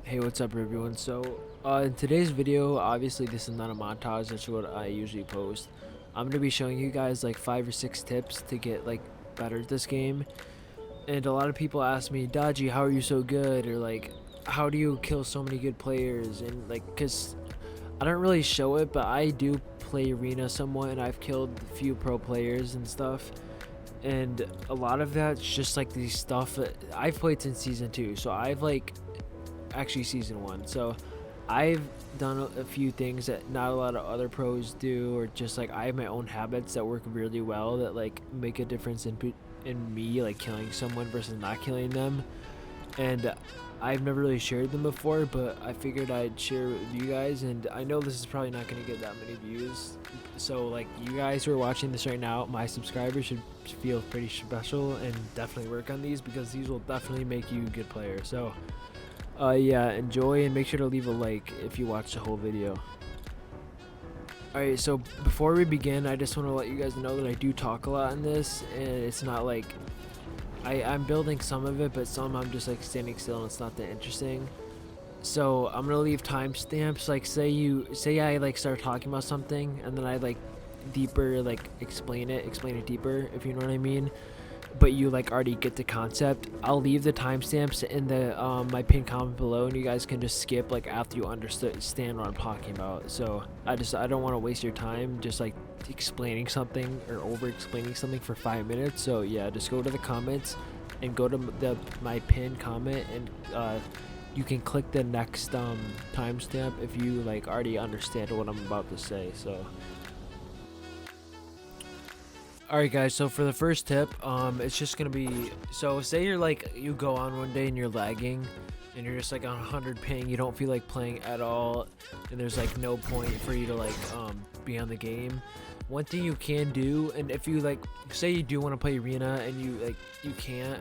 Hey, what's up everyone? So in today's video, obviously this is not a montage, that's what I usually post. I'm gonna be showing you guys like 5 or 6 tips to get like better at this game. And a lot of people ask me, Dodgy, how are you so good? Or like, how do you kill so many good players? And like, cause I don't really show it, but I do play arena somewhat, and I've killed a few pro players and stuff. And a lot of that's just like these stuff that I've played since season 2, so I've like actually season 1. So I've done a few things that not a lot of other pros do, or just like I have my own habits that work really well that like make a difference in me like killing someone versus not killing them. And I've never really shared them before, but I figured I'd share it with you guys. And I know this is probably not going to get that many views, so like you guys who are watching this right now, my subscribers should feel pretty special and definitely work on these, because these will definitely make you a good player. So yeah, enjoy and make sure to leave a like if you watch the whole video. Alright, so before we begin, I just want to let you guys know that I do talk a lot in this, and it's not like I'm building some of it, but some I'm just like standing still and it's not that interesting. So I'm gonna leave timestamps. Like say I like start talking about something, and then I like deeper like explain it deeper, if you know what I mean, but you like already get the concept. I'll leave the timestamps in the my pinned comment below, and you guys can just skip like after you understand what I'm talking about. So I don't want to waste your time just like explaining something or over explaining something for 5 minutes. So yeah, just go to the comments and go to my pinned comment, and you can click the next timestamp if you like already understand what I'm about to say. So alright guys, so for the first tip, it's just gonna be, so say you're like, you go on one day and you're lagging and you're just like on 100 ping, you don't feel like playing at all, and there's like no point for you to like be on the game. One thing you can do, and if you like, say you do want to play arena and you can't,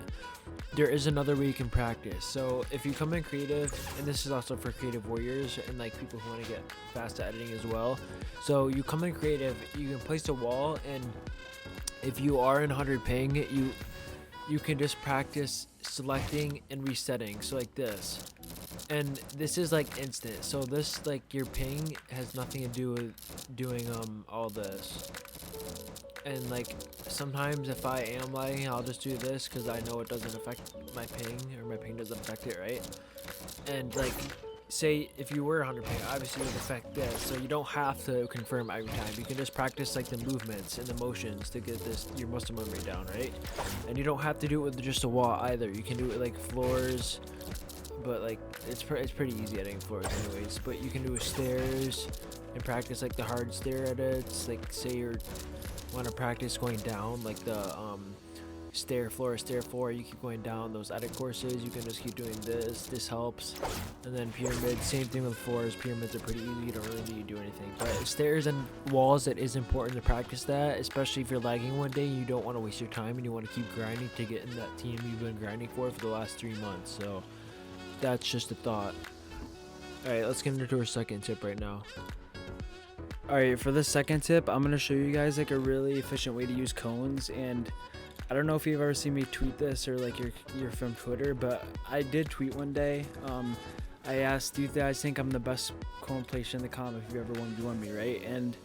there is another way you can practice. So if you come in creative, and this is also for creative warriors and like people who want to get fast at editing as well, so you come in creative, you can place a wall, and if you are in 100 ping, you can just practice selecting and resetting. So like this, and this is like instant. So this, like, your ping has nothing to do with doing all this. And like sometimes if I am lagging, I'll just do this because I know it doesn't affect my ping, or my ping doesn't affect it, right? And like, say if you were 100 ping, obviously it would affect this, so you don't have to confirm every time. You can just practice like the movements and the motions to get your muscle memory down, right? And you don't have to do it with just a wall either. You can do it with like floors, but like it's pretty easy editing floors anyways. But you can do stairs and practice like the hard stair edits. Like say you want to practice going down like the stair floor, you keep going down those edit courses, you can just keep doing this helps. And then pyramids, same thing with floors. Pyramids are pretty easy, you don't really need to do anything, but stairs and walls, it is important to practice that, especially if you're lagging one day. You don't want to waste your time, and you want to keep grinding to get in that team you've been grinding for the last 3 months. So that's just a thought. Alright, let's get into our second tip right now. Alright, for the second tip, I'm going to show you guys like a really efficient way to use cones. And I don't know if you've ever seen me tweet this, or like you're from Twitter, but I did tweet one day. I asked, do you guys think I'm the best cone placer in the comp if you ever 1v1 me, right? And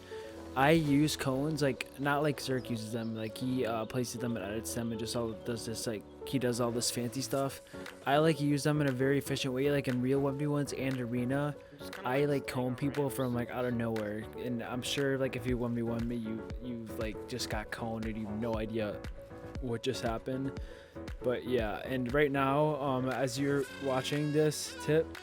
I use cones, like not like Zerk uses them, like he places them and edits them and just does this, like he does all this fancy stuff. I like use them in a very efficient way, like in real 1v1s and arena. I like cone people from like out of nowhere, and I'm sure like if you 1v1 me, you've like just got coned and you have no idea what just happened. But yeah, and right now as you're watching this tip,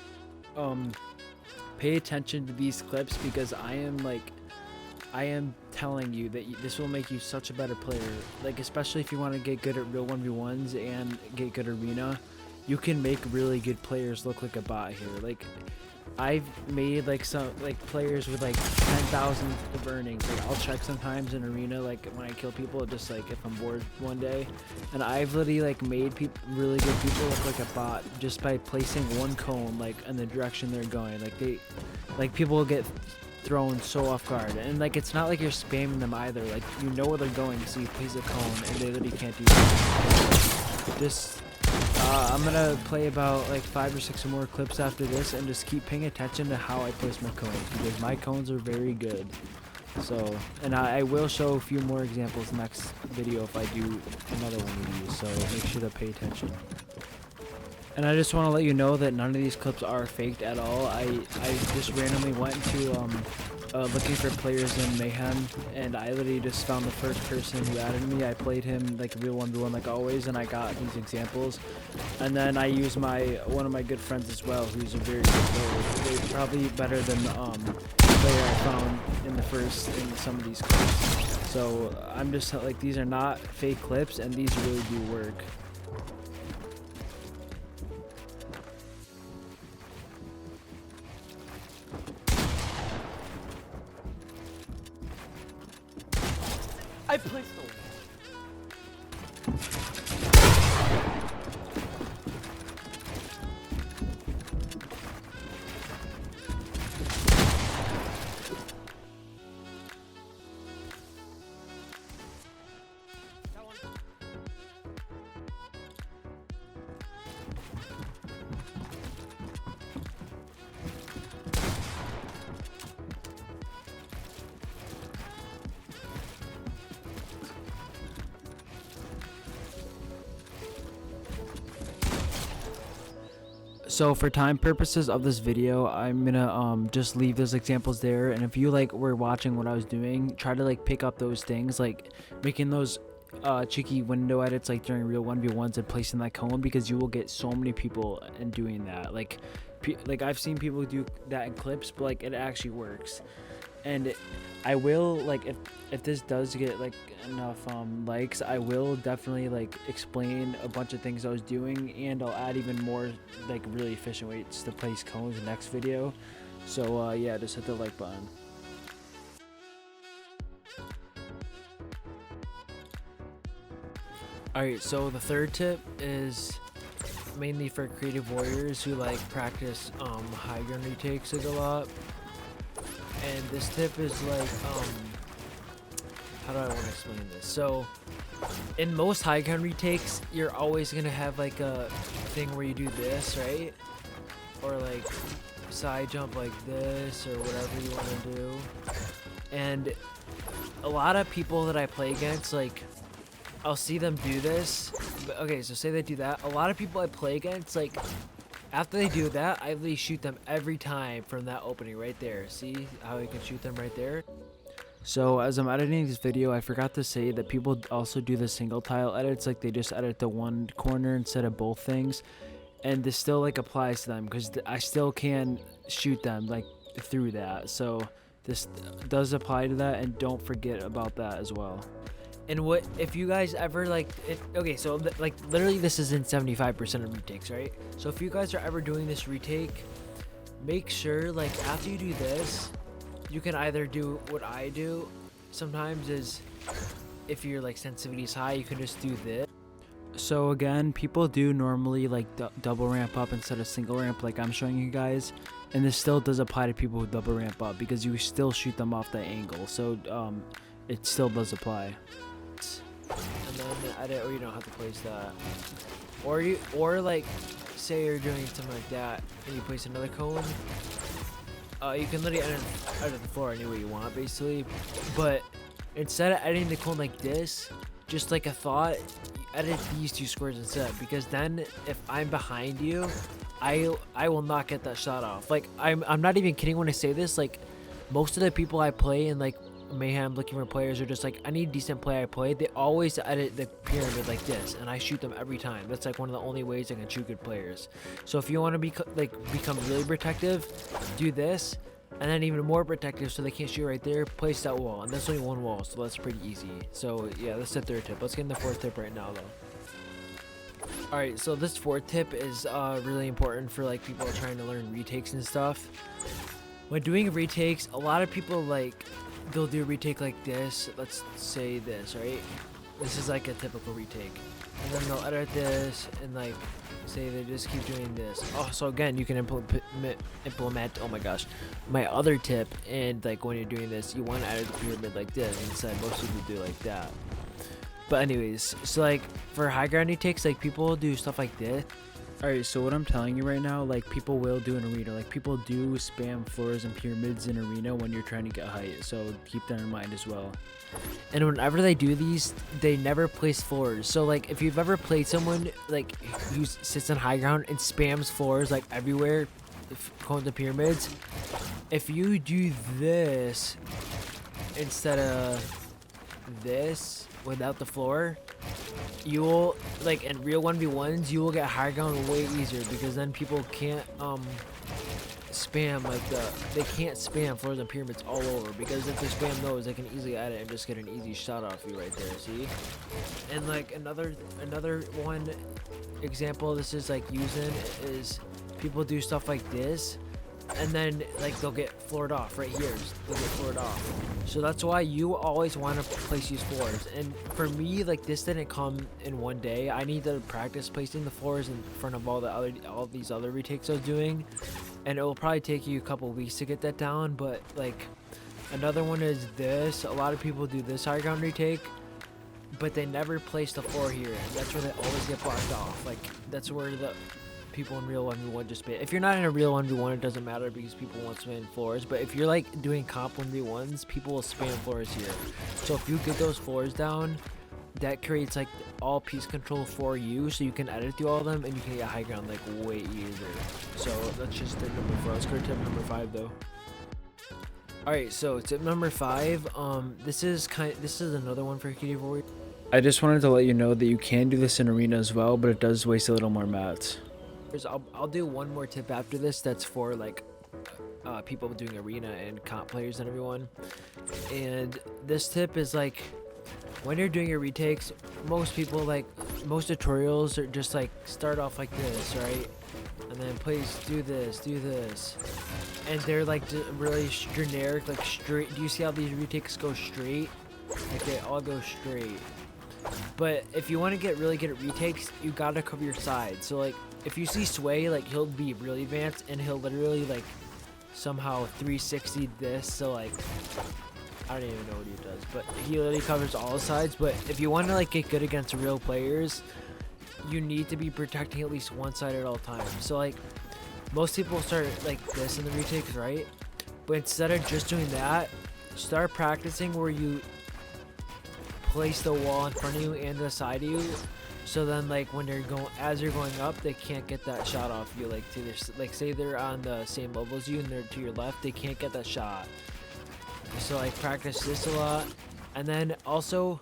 pay attention to these clips, because I am telling you that this will make you such a better player. Like especially if you want to get good at real 1v1s and get good arena, you can make really good players look like a bot here. Like I've made like some like players with like 10,000 of earnings. Like I'll check sometimes in arena, like when I kill people, just like if I'm bored one day, and I've literally like made really good people look like a bot just by placing one cone like in the direction they're going. Like people will get thrown so off guard, and like it's not like you're spamming them either. Like you know where they're going, so you place a cone and they literally can't do that. Just I'm gonna play about like 5 or 6 more clips after this, and just keep paying attention to how I place my cones, because my cones are very good. So, and I will show a few more examples next video if I do another one of these, so make sure to pay attention. And I just want to let you know that none of these clips are faked at all. I just randomly went to looking for players in Mayhem, and I literally just found the first person who added me. I played him like real 1v1 like always, and I got these examples. And then I used one of my good friends as well, who's a very good player. They're probably better than the player I found in some of these clips. So I'm just like, these are not fake clips, and these really do work. I placed the So for time purposes of this video, I'm gonna just leave those examples there, and if you like were watching what I was doing, try to like pick up those things, like making those cheeky window edits like during real 1v1s and placing that cone, because you will get so many people in doing that. Like I've seen people do that in clips, but like it actually works. And I will, like, if this does get like enough likes, I will definitely like explain a bunch of things I was doing, and I'll add even more like really efficient ways to place cones in the next video. So yeah, just hit the like button. Alright, so the third tip is mainly for creative warriors who like practice high ground retakes like a lot. And this tip is like, how do I want to explain this? So, in most high ground retakes, you're always gonna have like a thing where you do this, right? Or like side jump like this, or whatever you want to do. And a lot of people that I play against, like, I'll see them do this. Okay, so say they do that. A lot of people I play against, like, after they do that, I really shoot them every time from that opening right there. See how you can shoot them right there? So as I'm editing this video, I forgot to say that people also do the single tile edits, like they just edit the one corner instead of both things. And this still like applies to them, because I still can shoot them like through that. So this does apply to that, and don't forget about that as well. And what if you guys ever like okay, so like literally this is in 75% of retakes, right? So if you guys are ever doing this retake, make sure like after you do this, you can either do what I do sometimes, is if your like sensitivity is high, you can just do this. So again, people do normally like double ramp up instead of single ramp like I'm showing you guys, and this still does apply to people who double ramp up, because you still shoot them off the angle. So it still does apply. And then edit, or you don't have to place that, or like say you're doing something like that and you place another cone, you can literally edit the floor any way you want basically, but instead of editing the cone like this, just like a thought, edit these two squares instead, because then if I'm behind you, I will not get that shot off. Like I'm not even kidding when I say this. Like most of the people I play in like Mayhem looking for players are just like, I need a decent player I play. They always edit the pyramid like this, and I shoot them every time. That's like one of the only ways I can shoot good players. So if you want to become really protective, do this, and then even more protective so they can't shoot right there, place that wall. And that's only one wall, so that's pretty easy. So yeah, that's the third tip. Let's get in the fourth tip right now though. Alright, so this fourth tip is really important for like people trying to learn retakes and stuff. When doing retakes, a lot of people like, they'll do a retake like this. Let's say this, right? This is like a typical retake, and then they'll edit this and like say they just keep doing this. Oh, so again, you can implement oh my gosh, my other tip. And like when you're doing this, you want to edit the pyramid like this instead. Most people do like that. But anyways, so like for high ground retakes, like people will do stuff like this. Alright, so what I'm telling you right now, like people will do an arena. Like people do spam floors and pyramids in arena when you're trying to get height. So keep that in mind as well. And whenever they do these, they never place floors. So like if you've ever played someone like who sits on high ground and spams floors like everywhere, going to pyramids, if you do this instead of this without the floor, you will, like in real 1v1s, you will get high ground way easier, because then people can't spam like they can't spam floors and pyramids all over, because if they spam those, they can easily add it and just get an easy shot off you right there. See? And like another one example this is like using is people do stuff like this, and then like they'll get floored off right here. They'll get floored off. So that's why you always want to place these floors. And for me, like this didn't come in one day. I need to practice placing the floors in front of all these other retakes I was doing, and it will probably take you a couple weeks to get that down. But like another one is this. A lot of people do this high ground retake, but they never place the floor here, and that's where they always get blocked off. Like that's where the people in real 1v1 just spam. If you're not in a real 1v1, it doesn't matter, because people won't spam floors. But if you're like doing comp 1v1s, people will spam floors here. So if you get those floors down, that creates like all piece control for you, so you can edit through all of them and you can get high ground like way easier. So that's just tip number 4. Let's go to tip number 5 though. Alright, so tip number 5, this is another one for KD4. I just wanted to let you know that you can do this in arena as well, but it does waste a little more mats. I'll do one more tip after this that's for like people doing arena and comp players and everyone. And this tip is like when you're doing your retakes, most tutorials are just like start off like this, right? And then please do this, and they're like really generic, like straight. Do you see how these retakes go straight? Like they all go straight. But if you want to get really good at retakes, you gotta cover your sides. So like if you see Sway, like he'll be really advanced and he'll literally like somehow 360 this. So like I don't even know what he does, but he literally covers all sides. But if you want to like get good against real players, you need to be protecting at least one side at all times. So like most people start like this in the retakes, right? But instead of just doing that, start practicing where you place the wall in front of you and the side of you, so then like when as you're going up, they can't get that shot off you. Like to their, like say they're on the same level as you and they're to your left, they can't get that shot. So like practice this a lot. And then also,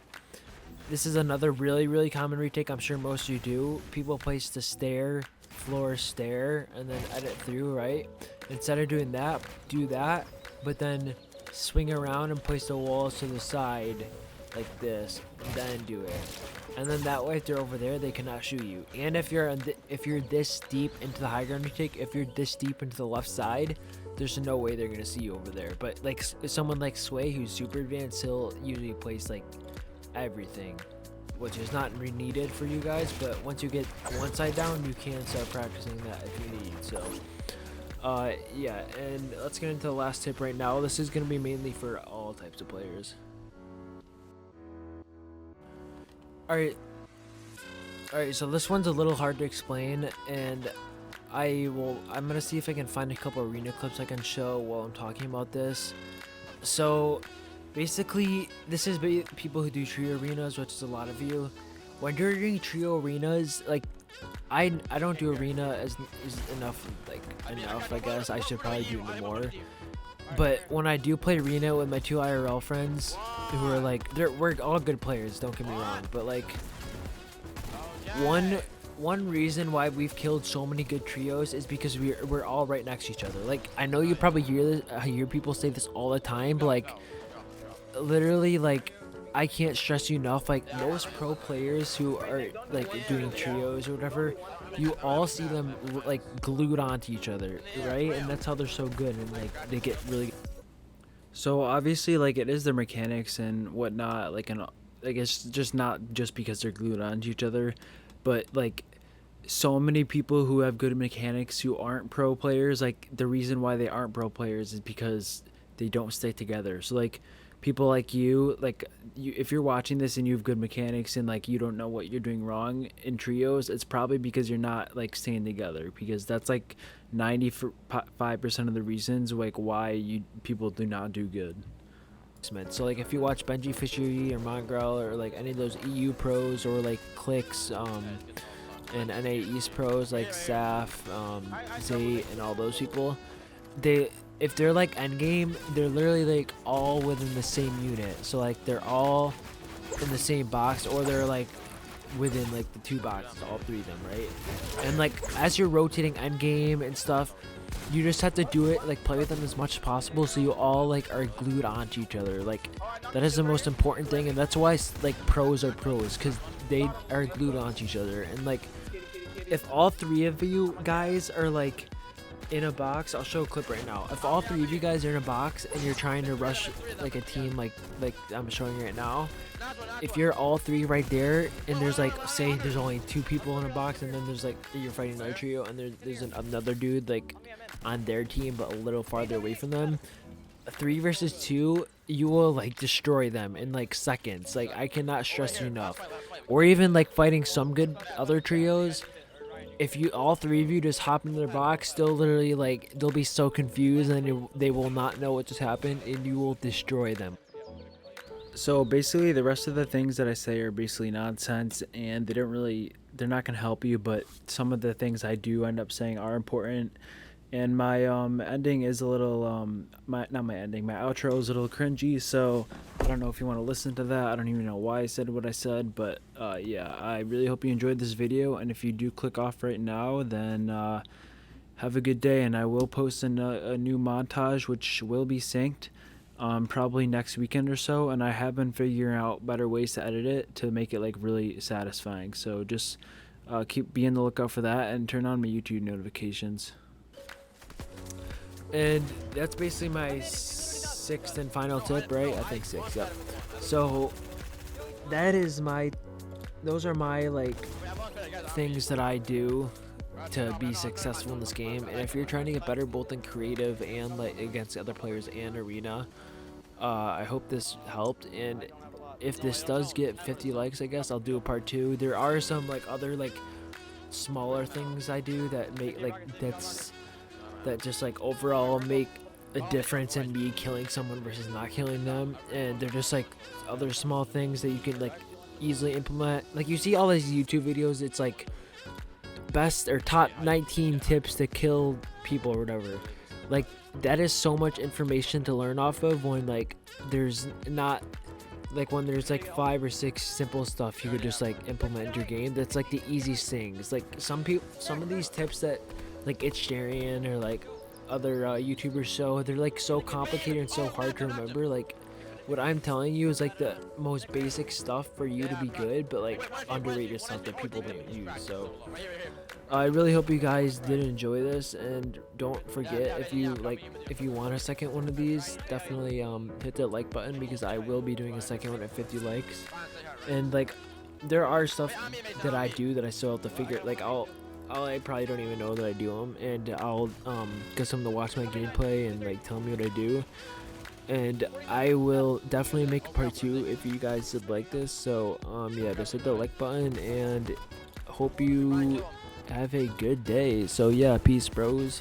this is another really common retake, I'm sure most of you do. People place the floor stair and then edit through, right? Instead of doing that, do that, but then swing around and place the walls to the side like this, and then do it. And then that way, if they're over there, they cannot shoot you. And if you're this deep into the high ground retake, if you're this deep into the left side, there's no way they're gonna see you over there. But like someone like Sway, who's super advanced, he'll usually place like everything, which is not needed for you guys. But once you get one side down, you can start practicing that if you need. So yeah, and let's get into the last tip right now. This is gonna be mainly for all types of players. Alright, so this one's a little hard to explain, and I'm gonna see if I can find a couple arena clips I can show while I'm talking about this. So basically, this is people who do trio arenas, which is a lot of you. When you're doing trio arenas, like I don't do arena as enough, I guess. I should probably do it more. But when I do play arena with my 2 IRL friends, who are like, we're all good players, don't get me wrong, but like one reason why we've killed so many good trios is because we're all right next to each other. Like I know you probably hear people say this all the time, but like literally, like I can't stress you enough, like most pro players who are like doing trios or whatever, you all see them like glued onto each other, right? And that's how they're so good, and like they get really. So obviously, like it is their mechanics and whatnot, like it's just not just because they're glued onto each other, but like so many people who have good mechanics who aren't pro players, like the reason why they aren't pro players is because they don't stay together. So like people like you, if you're watching this and you have good mechanics and like you don't know what you're doing wrong in trios, it's probably because you're not like staying together, because that's like 95% of the reasons like why people do not do good. So like if you watch Benji Fishery or Mongrel or like any of those EU pros or like Clicks and NA East pros like Saf, Zay, and all those people, if they're like endgame, they're literally like all within the same unit. So like they're all in the same box, or they're like within like the 2 boxes, all 3 of them, right? And like as you're rotating endgame and stuff, you just have to do it, like play with them as much as possible so you all like are glued onto each other. Like that is the most important thing, and that's why like pros are pros, because they are glued onto each other. And like if all 3 of you guys are like in a box, I'll show a clip right now. If all 3 of you guys are in a box and you're trying to rush like a team like I'm showing right now, if you're all 3 right there and there's like, say there's only 2 people in a box, and then there's like you're fighting another trio and there's another dude like on their team but a little farther away from them, 3 versus 2, you will like destroy them in like seconds. Like I cannot stress you enough. Or even like fighting some good other trios, if you all 3 of you just hop into their box, they'll literally like they'll be so confused and they will not know what just happened, and you will destroy them. So basically the rest of the things that I say are basically nonsense, and they're not going to help you, but some of the things I do end up saying are important. And my ending is a little my outro is a little cringy, so I don't know if you want to listen to that. I don't even know why I said what I said, but yeah, I really hope you enjoyed this video, and if you do click off right now, then have a good day. And I will post a new montage which will be synced probably next weekend or so, and I have been figuring out better ways to edit it to make it like really satisfying. So just be on the lookout for that, and turn on my YouTube notifications. And that's basically my 6th and final tip, right? I think 6, yep. So those are my like things that I do to be successful in this game. And if you're trying to get better both in creative and like against other players and arena, I hope this helped. And if this does get 50 likes, I guess I'll do a part 2. There are some like other like smaller things I do that make like that just like overall make a difference in me killing someone versus not killing them. And they're just like other small things that you can like easily implement. Like you see all these YouTube videos, it's like best or top 19 tips to kill people or whatever. Like that is so much information to learn off of when like there's not like when there's like 5 or 6 simple stuff you could just like implement in your game. That's like the easiest things. Like some of these tips that like it's Sharian or like other YouTubers show, they're like so complicated and so hard to remember. Like what I'm telling you is like the most basic stuff for you to be good, but like underrated stuff that people don't use. So I really hope you guys did enjoy this, and don't forget, if you want a second one of these, definitely hit that like button, because I will be doing a second one at 50 likes. And like there are stuff that I do that I still have to figure, like I probably don't even know that I do them, and I'll get someone to watch my gameplay and like tell me what I do. And I will definitely make a part 2 if you guys did like this. So yeah, just hit the like button, and hope you have a good day. So yeah, peace, bros.